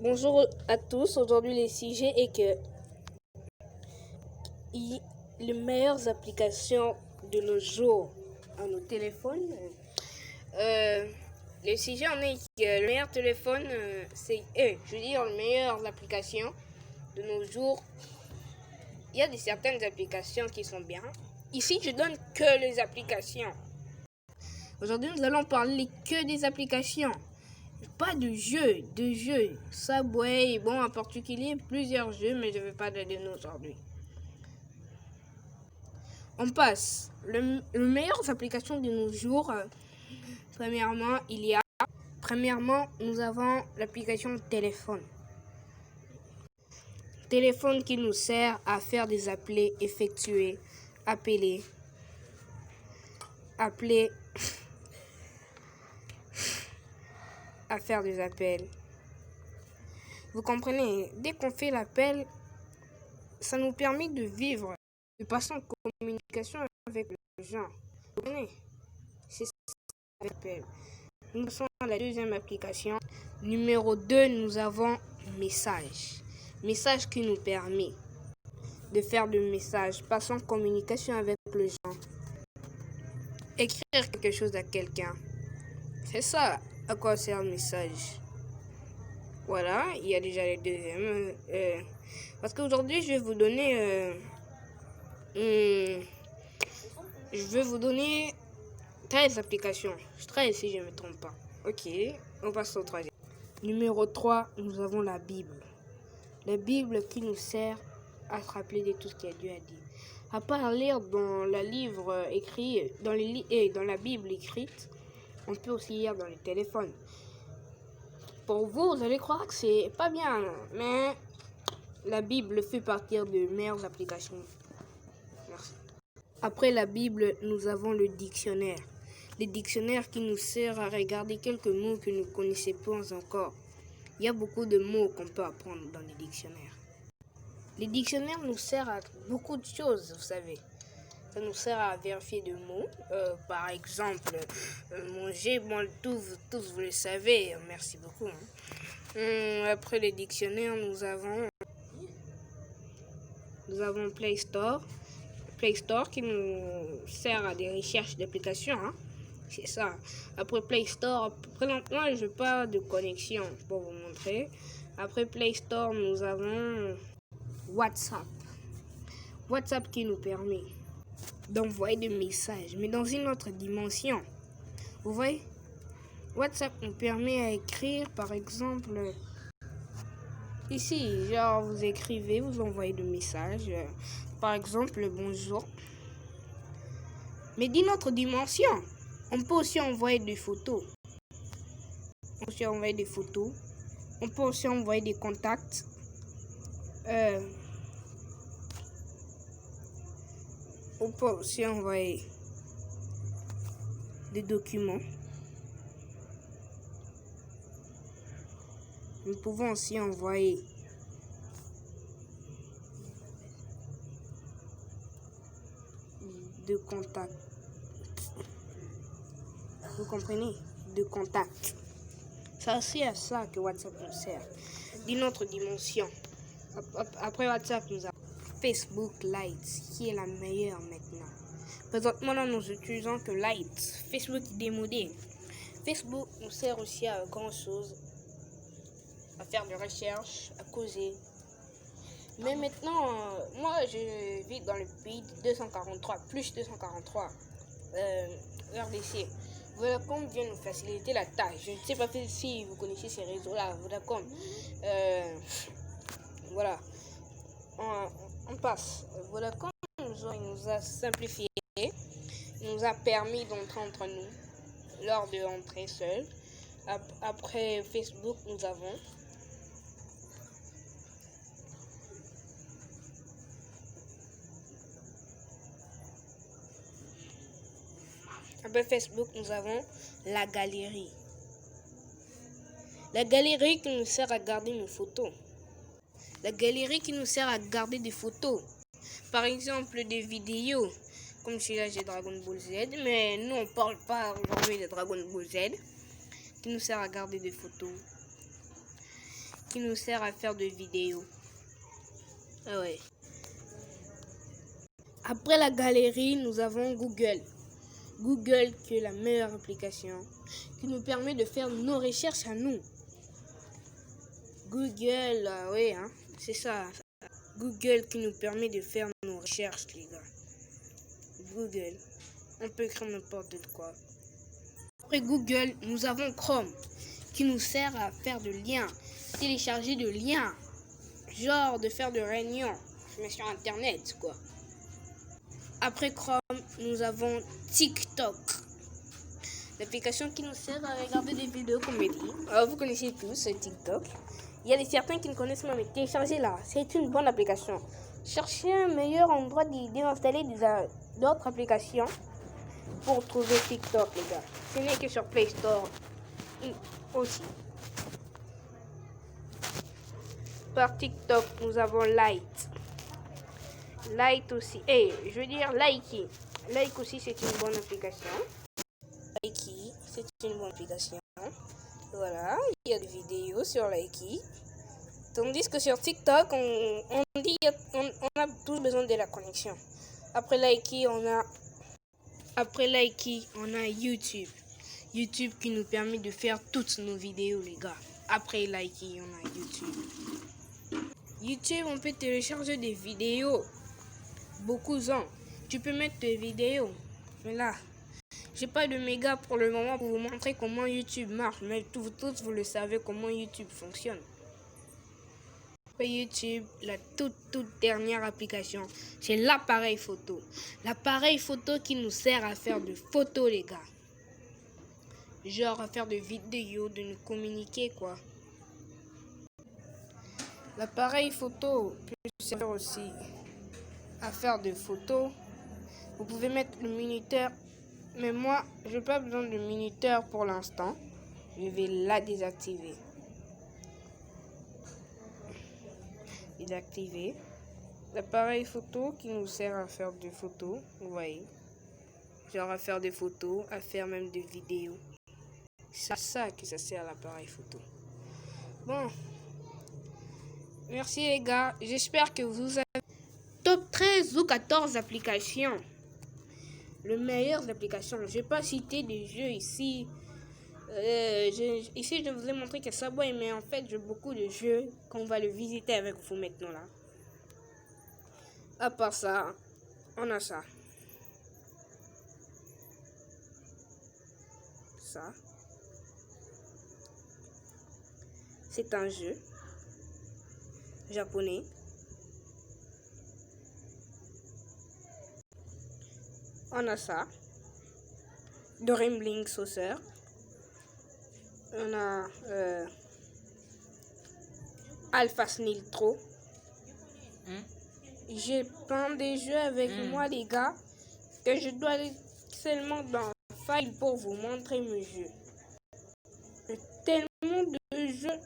Bonjour à tous, aujourd'hui le sujet est que les meilleures applications de nos jours à nos téléphones. Le sujet en est que le meilleur téléphone, c'est, je veux dire, les meilleures applications de nos jours. Il y a certaines applications qui sont bien. Ici, je donne que les applications. Aujourd'hui, nous allons parler que des applications. Pas de jeux. Subway, bon, en particulier, plusieurs jeux, mais je ne vais pas les donner aujourd'hui. On passe. Les meilleures applications de nos jours, premièrement, nous avons l'application téléphone. Téléphone qui nous sert à faire des appels, effectuer, appeler, à faire des appels. Vous comprenez, dès qu'on fait l'appel, ça nous permet de vivre, de passer en communication avec les gens. Vous comprenez? C'est ça l'appel. Nous passons à la deuxième application. Numéro 2, nous avons message. Message qui nous permet de faire des messages, passer en communication avec les gens. Écrire quelque chose à quelqu'un. C'est ça à quoi sert le message. Voilà, il y a déjà les deuxièmes. Parce qu'aujourd'hui, je vais vous donner 13 applications. 13 si je ne me trompe pas. Ok, on passe au troisième. Numéro 3, nous avons la Bible. La Bible qui nous sert à se rappeler de tout ce que Dieu a dit. À part lire dans la livre écrit, dans la Bible écrite, on peut aussi lire dans les téléphones. Pour vous, vous allez croire que c'est pas bien, mais la Bible fait partie des meilleures applications. Merci. Après la Bible, nous avons le dictionnaire. Le dictionnaire qui nous sert à regarder quelques mots que nous ne connaissons pas encore. Il y a beaucoup de mots qu'on peut apprendre dans les dictionnaires. Les dictionnaires nous servent à beaucoup de choses, vous savez. Ça nous sert à vérifier des mots. Par exemple, manger, bon, tous vous le savez. Merci beaucoup. Après les dictionnaires, nous avons Play Store. Play Store qui nous sert à des recherches d'applications. C'est ça. Après Play Store, présentement, je n'ai pas de connexion pour vous montrer. Après Play Store, nous avons WhatsApp. WhatsApp qui nous permet d'envoyer des messages, mais dans une autre dimension. Vous voyez, WhatsApp nous permet à écrire, par exemple, ici, genre vous écrivez, vous envoyez des messages, par exemple, bonjour. Mais d'une autre dimension, on peut aussi envoyer des photos. On peut aussi envoyer des contacts. On peut aussi envoyer des documents. Nous pouvons aussi envoyer de contacts. Vous comprenez? De contacts. C'est aussi à ça que WhatsApp nous sert. D'une autre dimension. Après WhatsApp, nous avons Facebook Lite, qui est la meilleure maintenant. Présentement, nous utilisons que Lite. Facebook est démodé. Facebook nous sert aussi à grand chose, à faire des recherches, à causer. Mais maintenant, moi, je vis dans le pays de 243, plus 243, RDC. Vodacom vient nous faciliter la tâche. Je ne sais pas si vous connaissez ces réseaux-là, Vodacom. Voilà. On passe. Vodacom nous a simplifié, nous a permis d'entrer entre nous lors de l'entrée seule. Après Facebook, nous avons la galerie. La galerie qui nous sert à garder nos photos. La galerie qui nous sert à garder des photos. Par exemple, des vidéos. Comme celui-là, j'ai Dragon Ball Z. Mais nous, on ne parle pas aujourd'hui de Dragon Ball Z. Qui nous sert à garder des photos. qui nous sert à faire des vidéos. Ah ouais. Après la galerie, nous avons Google. Google qui est la meilleure application qui nous permet de faire nos recherches à nous. Google, oui, hein, c'est ça. Google qui nous permet de faire nos recherches, les gars. Google, on peut écrire n'importe quoi. Après Google, nous avons Chrome qui nous sert à faire de liens, télécharger de liens, genre de faire de réunions, mais sur Internet, quoi. Après Chrome, nous avons TikTok, l'application qui nous sert à regarder des vidéos comédie. Alors, vous connaissez tous TikTok. Il y a certains qui ne connaissent pas, mais téléchargez-la. C'est une bonne application. Cherchez un meilleur endroit d'installer d'autres applications pour trouver TikTok, les gars. Ce n'est que sur Play Store aussi. Par TikTok, nous avons Light. Light aussi. Je veux dire Likey. Like aussi, c'est une bonne application. Likey, c'est une bonne application. Voilà, il y a des vidéos sur Likey. Tandis que sur TikTok, on dit on a tous besoin de la connexion. Après Likey, on a YouTube. YouTube qui nous permet de faire toutes nos vidéos, les gars. Après Likey, on a YouTube. YouTube, on peut télécharger des vidéos. Beaucoup ans. Tu peux mettre tes vidéos. Mais là, j'ai pas de méga pour le moment pour vous montrer comment YouTube marche. Mais tous vous le savez comment YouTube fonctionne. Après YouTube, la toute dernière application, c'est l'appareil photo. L'appareil photo qui nous sert à faire des photos, les gars. Genre à faire des vidéos, de nous communiquer, quoi. L'appareil photo peut servir aussi à faire des photos. Vous pouvez mettre le minuteur, mais moi je n'ai pas besoin de minuteur pour l'instant. Je vais la désactiver. Désactiver l'appareil photo qui nous sert à faire des photos. Vous voyez, genre à faire des photos, à faire même des vidéos. C'est ça que ça sert à l'appareil photo. Bon, merci les gars, j'espère que vous avez top 13 ou 14 applications. Les meilleures applications. Je ne vais pas citer des jeux ici. Ici, je vous ai montré que Subway, mais en fait, j'ai beaucoup de jeux qu'on va le visiter avec vous maintenant là. À part ça, on a ça. Ça. C'est un jeu japonais. On a ça. Dreamling Saucer. On a Alpha Sniltro. J'ai plein de jeux avec moi, les gars, que je dois aller seulement dans File pour vous montrer mes jeux. Tellement de jeux.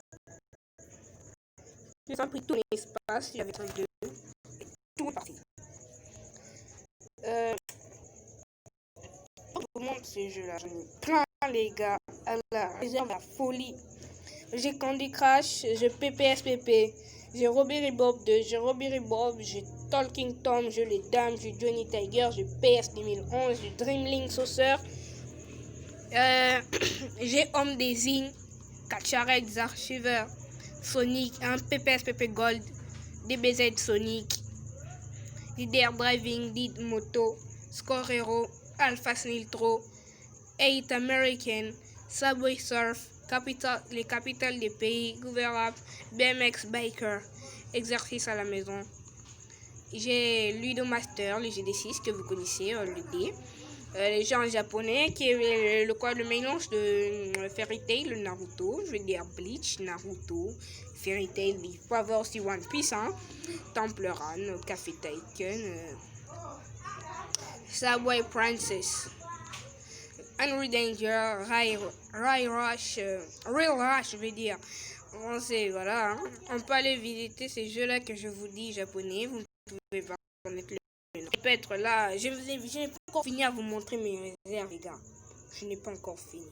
J'ai pris tout l'espace, j'avais deux. Tout est parti. Je vous montre ces jeux-là. J'en ai plein, les gars. À la réserve, la folie. J'ai Candy Crush, j'ai PPSPP, j'ai Robbery Bob 2, j'ai Robbery Bob, j'ai Talking Tom, j'ai les Dames, j'ai Johnny Tiger, j'ai PS 2011, j'ai Dreamling Saucer, j'ai Home Design, Catcharex Archiver, Sonic, un PPSPP Gold, DBZ Sonic, Leader Driving, Lead Moto, Score Hero, Alpha Sniltro, 8 American, Subway Surf, les capitales des pays, Google Apps, BMX Biker, exercice à la maison. J'ai Ludo Master, le GD6 que vous connaissez, l'UD. Les gens japonais qui est le mélange de Fairy Tail, le Naruto, je vais dire Bleach, Naruto, Fairy Tail, il faut avoir aussi One Piece, hein, Temple Run, Café Taken, Subway Princess. Henry Danger, Real Rush, je vais dire. Bon, voilà, hein. On peut aller visiter ces jeux-là que je vous dis japonais. Vous pouvez pas connaître le nom. Peut-être là, je n'ai pas encore fini à vous montrer mes réserves, les gars. Je n'ai pas encore fini.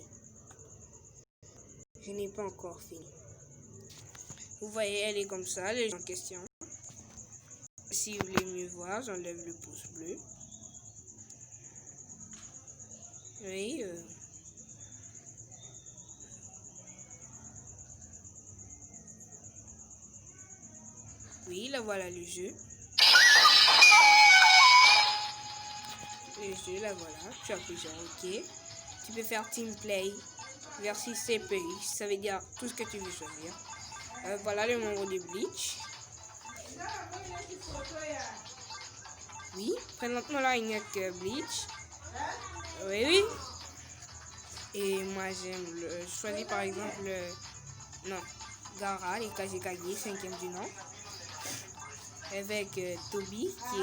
Vous voyez, elle est comme ça, les gens en question. Si vous voulez mieux voir, j'enlève le pouce bleu. Oui. Oui, là voilà le jeu. Le jeu, là voilà. Tu appuies sur OK. Tu peux faire Team Play versus CPI. Ça veut dire tout ce que tu veux choisir. Voilà le membre de Bleach. Oui, présentement là il n'y a que Bleach. Oui, oui. Et moi j'aime le choisir par exemple Gaara, les Kazekage, 5e du nom. Avec Toby qui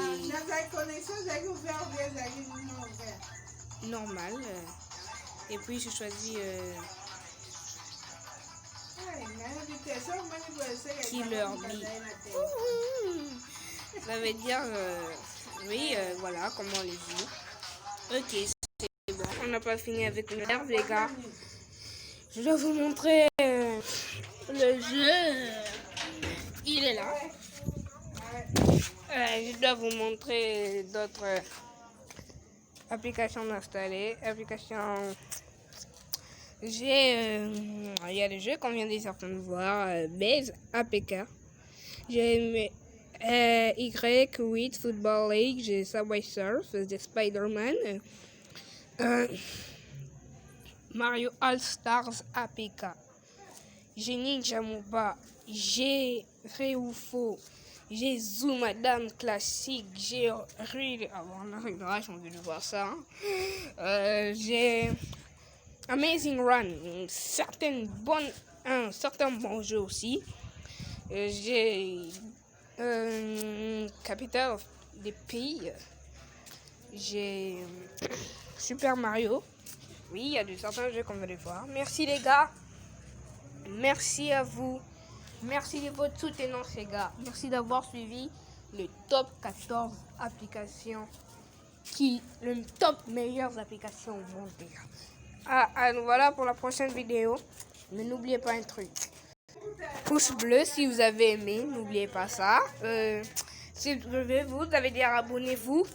est normal. Et puis je choisis Killer Bee. Ça veut dire oui, voilà comment les joue. Ok, c'est bon. On n'a pas fini avec le nerf, les gars. Je dois vous montrer le jeu. Il est là. Je dois vous montrer d'autres applications installées. Il y a le jeu qu'on vient de certainement voir, Base APK. J'ai Y8 Football League, j'ai Subway Surf, j'ai Spider-Man, Mario All Stars APK, j'ai Ninja MOBA, j'ai Vrai ou Faux, j'ai Zoomadam Classique, j'ai Real. Avant la régression, on veut voir ça. J'ai Amazing Run, un certain bon jeu aussi. J'ai Capital des pays. J'ai Super Mario. Oui, il y a de certains jeux qu'on va les voir. Merci les gars. Merci à vous. Merci de votre soutenance les gars. Merci d'avoir suivi le top 14 applications le top meilleures applications au monde les gars. Voilà pour la prochaine vidéo. Mais n'oubliez pas un truc. Pouce bleu si vous avez aimé, n'oubliez pas ça. Si vous avez dit abonnez-vous.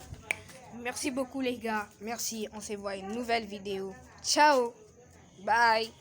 Merci beaucoup les gars. Merci, on se voit une nouvelle vidéo. Ciao. Bye.